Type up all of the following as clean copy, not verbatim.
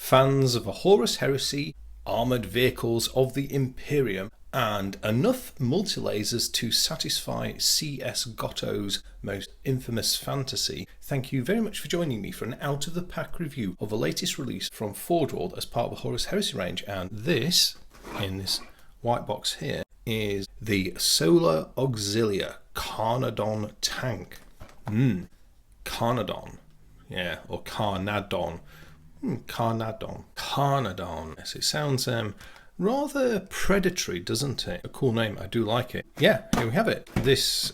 fans of the Horus Heresy, armoured vehicles of the Imperium, and enough multi-lasers to satisfy CS Gotto's most infamous fantasy, thank you very much for joining me for an out-of-the-pack review of the latest release from Forge World as part of the Horus Heresy range. And this, in this white box here, is the Solar Auxilia Carnodon tank. Carnodon. Yeah, or Carnodon. Carnodon. Yes, it sounds rather predatory, doesn't it? A cool name, I do like it. Yeah, here we have it. This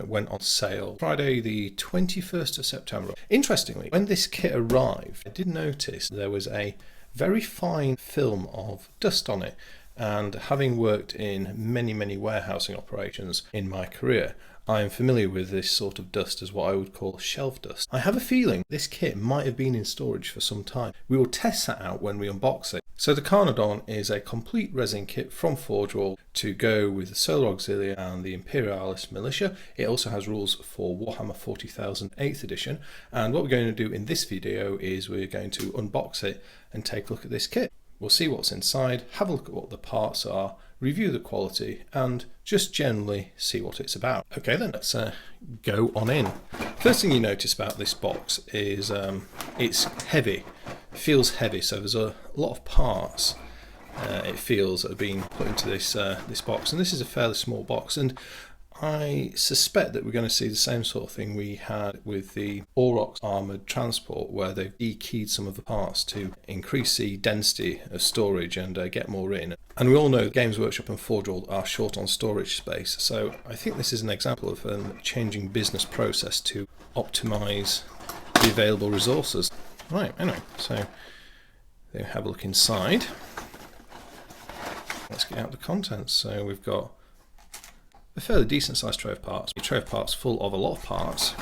went on sale Friday the 21st of September. Interestingly, when this kit arrived, I did notice there was a very fine film of dust on it. And having worked in many warehousing operations in my career, I am familiar with this sort of dust as what I would call shelf dust. I have a feeling this kit might have been in storage for some time. We will test that out when we unbox it. So the Carnodon is a complete resin kit from Forge World to go with the Solar Auxilia and the Imperialis Militia. It also has rules for Warhammer 40,000 8th edition. And what we're going to do in this video is we're going to unbox it and take a look at this kit. We'll see what's inside, have a look at what the parts are, review the quality, and just generally see what it's about. Okay then, let's go on in. First thing you notice about this box is it's heavy. It feels heavy, so there's a lot of parts it feels that have been put into this box, and this is a fairly small box, and I suspect that we're going to see the same sort of thing we had with the Aurochs armoured transport, where they've de-keyed some of the parts to increase the density of storage and get more in. And we all know Games Workshop and Forge World are short on storage space, so I think this is an example of changing business process to optimise the available resources. Right, anyway, so there we have a look inside. Let's get out the contents. So we've got a fairly decent sized tray of parts. A tray of parts full of a lot of parts.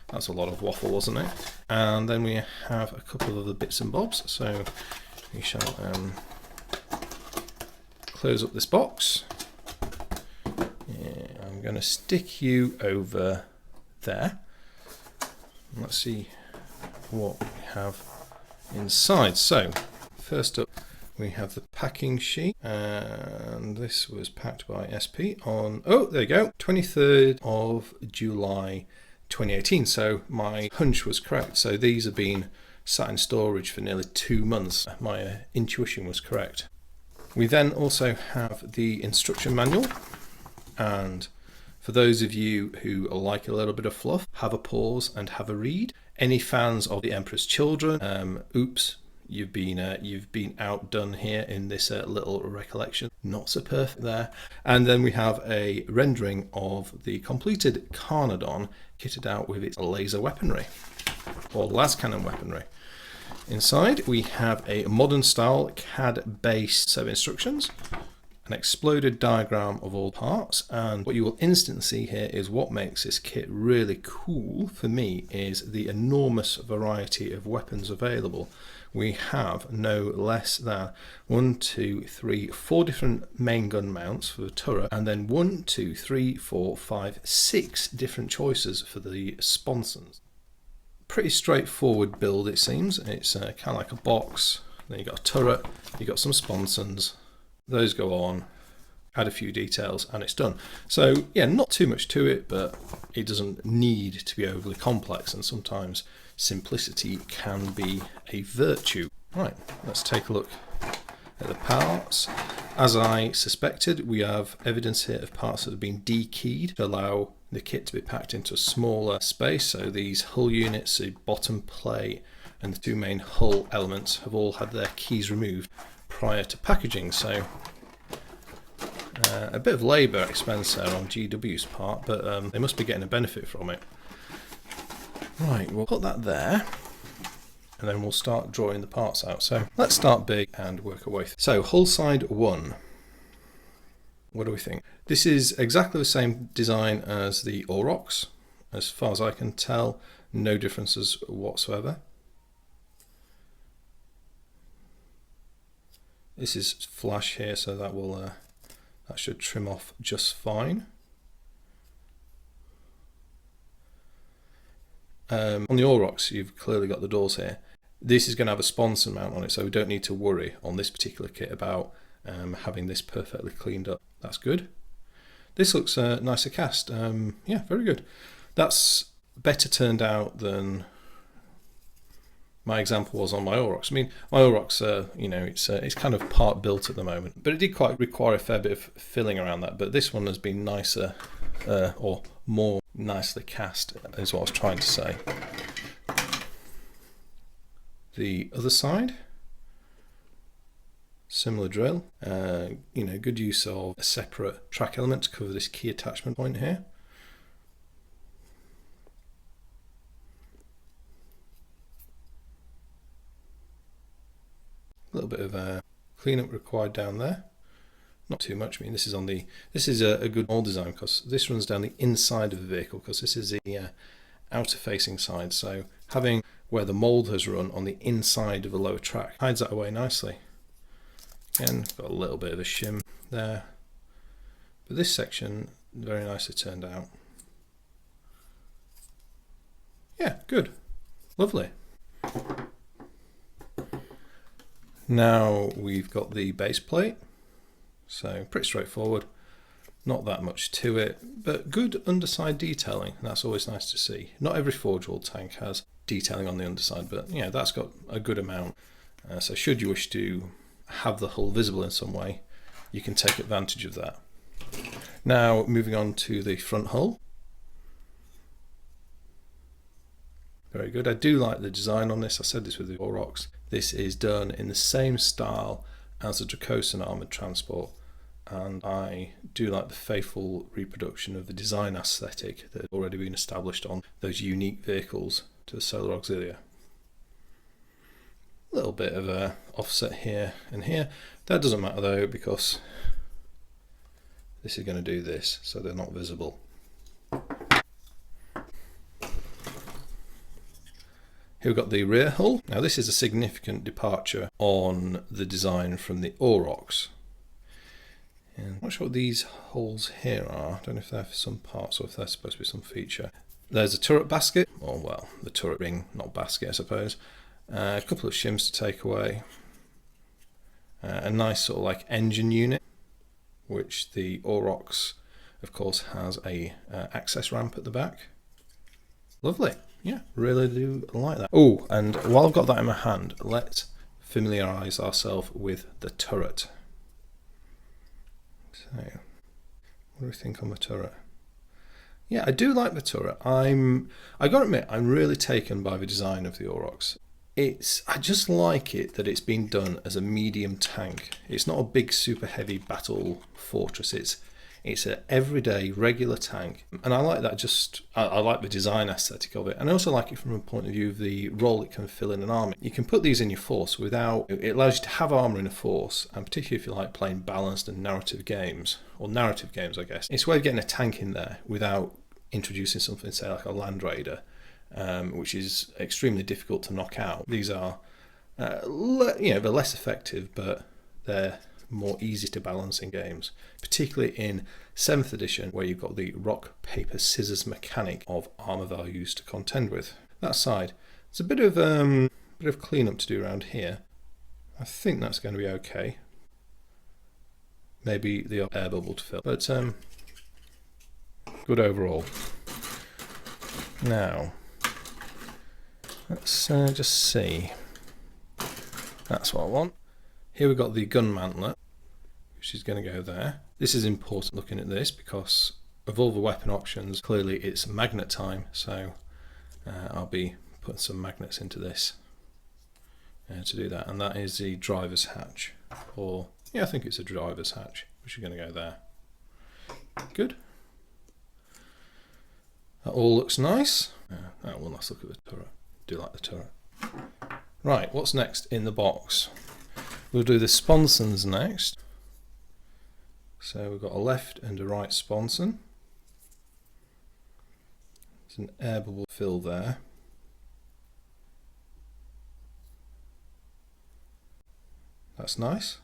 That's a lot of waffle, wasn't it? And then we have a couple of other bits and bobs. So we shall close up this box. Yeah, I'm going to stick you over there. Let's see what we have inside. So first up, we have the packing sheet, and this was packed by SP on, oh, there you go, 23rd of July 2018. So my hunch was correct. So these have been sat in storage for nearly 2 months. My intuition was correct. We then also have the instruction manual, and for those of you who like a little bit of fluff, have a pause and have a read. Any fans of the Emperor's Children, oops, you've been outdone here in this little recollection. Not so perfect there. And then we have a rendering of the completed Carnodon kitted out with its laser weaponry, or las cannon weaponry. Inside we have a modern style CAD based set of instructions, an exploded diagram of all parts, and what you will instantly see here is what makes this kit really cool for me is the enormous variety of weapons available. We have no less than 4 different main gun mounts for the turret, and then 6 different choices for the sponsons. Pretty straightforward build, it seems. It's kind of like a box. Then you've got a turret, you've got some sponsons. Those go on, add a few details, and it's done. So yeah, not too much to it, but it doesn't need to be overly complex, and sometimes simplicity can be a virtue. Right, let's take a look at the parts. As I suspected, we have evidence here of parts that have been de-keyed to allow the kit to be packed into a smaller space. So these hull units, the bottom plate and the 2 main hull elements have all had their keys removed prior to packaging. So a bit of labour expense there on GW's part, but they must be getting a benefit from it. Right, we'll put that there, and then we'll start drawing the parts out. So let's start big and work our way through. So hull side 1. What do we think? This is exactly the same design as the Aurochs. As far as I can tell, no differences whatsoever. This is flash here, so that will that should trim off just fine. On the Aurochs, you've clearly got the doors here. This is going to have a sponson mount on it, so we don't need to worry on this particular kit about having this perfectly cleaned up. That's good. This looks nicer cast. Yeah, very good. That's better turned out than my example was on my Aurochs. I mean, my Aurochs, you know, it's kind of part built at the moment, but it did quite require a fair bit of filling around that. But this one has been nicer, or more nicely cast, is what I was trying to say. The other side, similar drill. You know, good use of a separate track element to cover this key attachment point here. A little bit of cleanup required down there. Not too much. I mean, this is a good mold design because this runs down the inside of the vehicle, because this is the outer facing side. So having where the mold has run on the inside of the lower track hides that away nicely. Again, got a little bit of a shim there, but this section very nicely turned out. Yeah, good, lovely. Now we've got the base plate, so pretty straightforward, not that much to it, but good underside detailing, and that's always nice to see. Not every Forge World tank has detailing on the underside, but yeah, that's got a good amount. So should you wish to have the hull visible in some way, you can take advantage of that. Now moving on to the front hull. Very good. I do like the design on this. I said this with the Aurochs. This is done in the same style as the Dracosan armoured transport, and I do like the faithful reproduction of the design aesthetic that had already been established on those unique vehicles to the Solar Auxilia. A little bit of a offset here and here. That doesn't matter though, because this is going to do this, so they're not visible. Here we've got the rear hull. Now this is a significant departure on the design from the Aurochs. And I'm not sure what these holes here are. I don't know if they're for some parts or if they're supposed to be some feature. There's a turret basket, or well, the turret ring, not basket I suppose. A couple of shims to take away. A nice sort of like engine unit, which the Aurochs of course has a access ramp at the back. Lovely. Yeah, really do like that. Oh, and while I've got that in my hand, let's familiarise ourselves with the turret. So, what do we think on the turret? Yeah, I do like the turret. I gotta admit, I'm really taken by the design of the Aurochs. I just like it that it's been done as a medium tank. It's not a big, super heavy battle fortress. It's an everyday, regular tank, and I like that. I like the design aesthetic of it, and I also like it from a point of view of the role it can fill in an army. You can put these in your force without. It allows you to have armor in a force, and particularly if you like playing balanced and narrative games, or narrative games, I guess. It's a way of getting a tank in there without introducing something, say like a Land Raider, which is extremely difficult to knock out. These are, they're less effective, but they're more easy to balance in games, particularly in 7th edition, where you've got the rock, paper, scissors mechanic of armor values to contend with. That side, there's a bit of cleanup to do around here. I think that's going to be okay. Maybe the air bubble to fill, but good overall. Now, let's just see. That's what I want. Here we've got the gun mantlet, which is going to go there. This is important looking at this because of all the weapon options, clearly it's magnet time, so I'll be putting some magnets into this to do that, and that is the driver's hatch, or yeah, I think it's a driver's hatch, which is going to go there. Good. That all looks nice. Well, let's look at the turret. Do like the turret. Right, what's next in the box? We'll do the sponsons next. So we've got a left and a right sponson. There's an air bubble fill there. That's nice.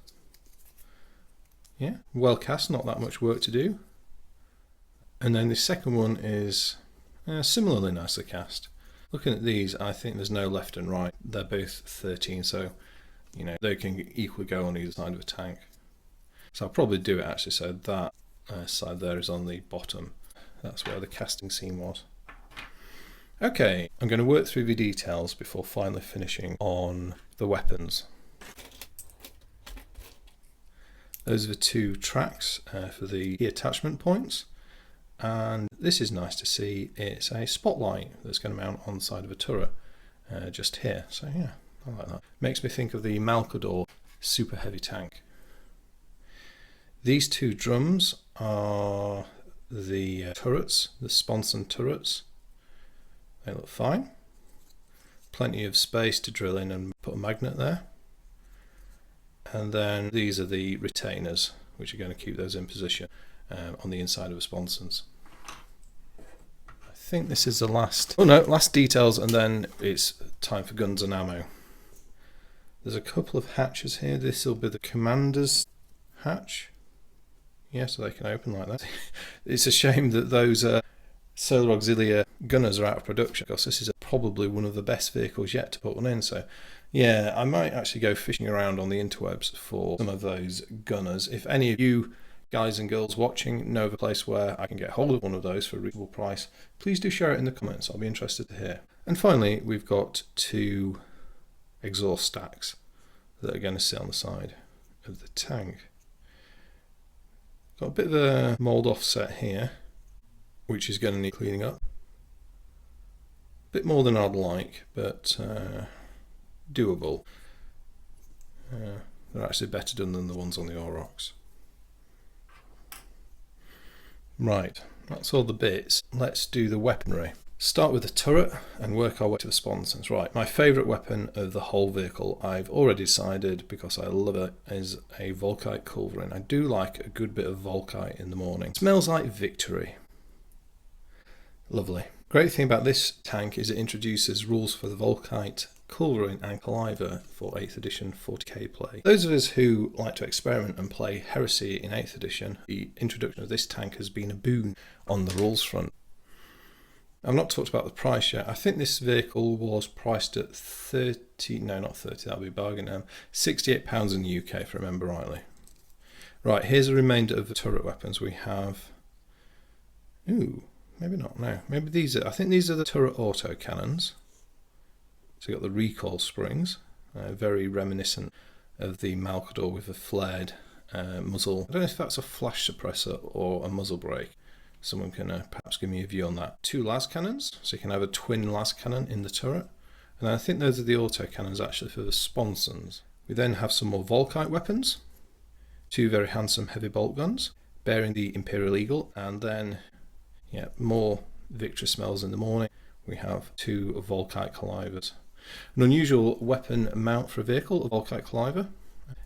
Yeah, well cast, not that much work to do. And then the second one is similarly nicely cast. Looking at these, I think there's no left and right. They're both 13, so you know they can equally go on either side of a tank. So I'll probably do it actually, so that side there is on the bottom. That's where the casting seam was. Okay, I'm going to work through the details before finally finishing on the weapons. Those are the two tracks for the key attachment points. And this is nice to see. It's a spotlight that's going to mount on the side of a turret just here. So yeah, I like that. Makes me think of the Malkador super heavy tank. These two drums are the turrets, the sponson turrets. They look fine. Plenty of space to drill in and put a magnet there. And then these are the retainers, which are going to keep those in position on the inside of the sponsons. I think this is the last, last details, and then it's time for guns and ammo. There's a couple of hatches here. This will be the commander's hatch. Yeah, so they can open like that. It's a shame that those Solar Auxilia gunners are out of production, because this is probably one of the best vehicles yet to put one in. So yeah, I might actually go fishing around on the interwebs for some of those gunners. If any of you guys and girls watching know of a place where I can get hold of one of those for a reasonable price, please do share it in the comments. I'll be interested to hear. And finally, we've got two exhaust stacks that are going to sit on the side of the tank. Got a bit of a mould offset here, which is going to need cleaning up. A bit more than I'd like, but doable. They're actually better done than the ones on the Aurochs. Right, that's all the bits. Let's do the weaponry. Start with the turret and work our way to the sponsons. Right, my favourite weapon of the whole vehicle, I've already decided because I love it, is a Volkite culverin. I do like a good bit of Volkite in the morning. It smells like victory. Lovely. Great thing about this tank is it introduces rules for the Volkite culverin and Caliver for 8th edition 40k play. Those of us who like to experiment and play Heresy in 8th edition, the introduction of this tank has been a boon on the rules front. I've not talked about the price yet. I think this vehicle was priced at 30, no not 30, that would be a bargain, £68 in the UK if I remember rightly. Right, here's a remainder of the turret weapons. We have, maybe not, no. Maybe these are, I think these are the turret auto cannons. So you've got the recoil springs, very reminiscent of the Malkador with a flared muzzle. I don't know if that's a flash suppressor or a muzzle brake. Someone can perhaps give me a view on that. Two las cannons, so you can have a twin las cannon in the turret. And I think those are the auto cannons actually for the sponsons. We then have some more Volkite weapons, two very handsome heavy bolt guns, bearing the Imperial Eagle, and then more victory smells in the morning. We have two Volkite Calivers. An unusual weapon mount for a vehicle, a Volkite Caliver.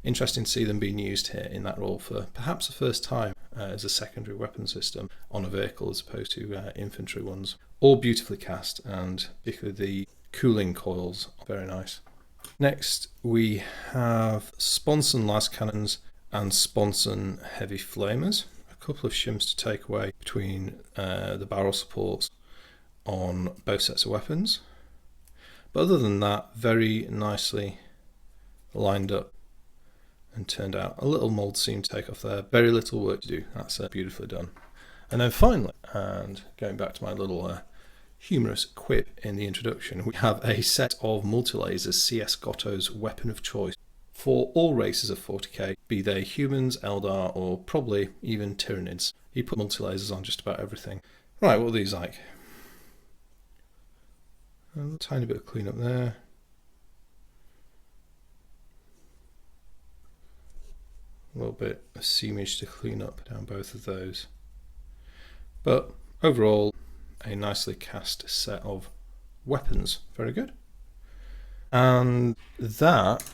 Interesting to see them being used here in that role for perhaps the first time as a secondary weapon system on a vehicle as opposed to infantry ones. All beautifully cast, and particularly the cooling coils are very nice. Next we have sponson las cannons and sponson heavy flamers. A couple of shims to take away between the barrel supports on both sets of weapons. But other than that, very nicely lined up and turned out. A little mould seam to take off there, very little work to do. That's beautifully done. And then finally, and going back to my little humorous quip in the introduction, we have a set of multi-lasers, CS Gotto's weapon of choice for all races of 40k, be they humans, Eldar, or probably even Tyranids. He put multi-lasers on just about everything. Right, what are these like? A tiny bit of cleanup there. A little bit of seamage to clean up down both of those. But overall, a nicely cast set of weapons. Very good. And that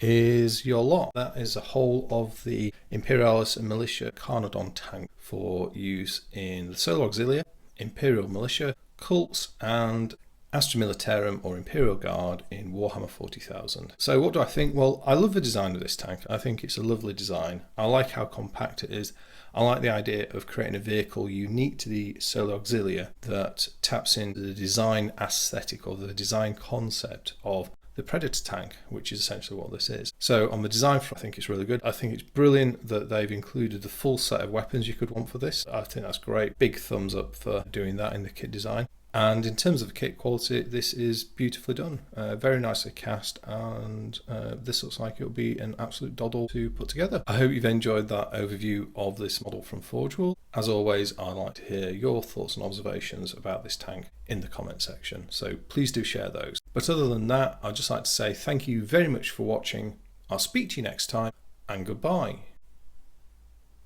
is your lot. That is the whole of the Imperialis and Militia Carnodon tank for use in the Solar Auxilia, Imperial Militia, cults, and Astra Militarum or Imperial Guard in Warhammer 40,000. So what do I think? Well, I love the design of this tank. I think it's a lovely design. I like how compact it is. I like the idea of creating a vehicle unique to the Solo Auxilia that taps into the design aesthetic or the design concept of the Predator tank, which is essentially what this is. So on the design front, I think it's really good. I think it's brilliant that they've included the full set of weapons you could want for this. I think that's great. Big thumbs up for doing that in the kit design. And in terms of kit quality, this is beautifully done, very nicely cast, and this looks like it'll be an absolute doddle to put together. I hope you've enjoyed that overview of this model from Forge World. As always, I'd like to hear your thoughts and observations about this tank in the comment section, so please do share those. But other than that, I'd just like to say thank you very much for watching. I'll speak to you next time, and goodbye.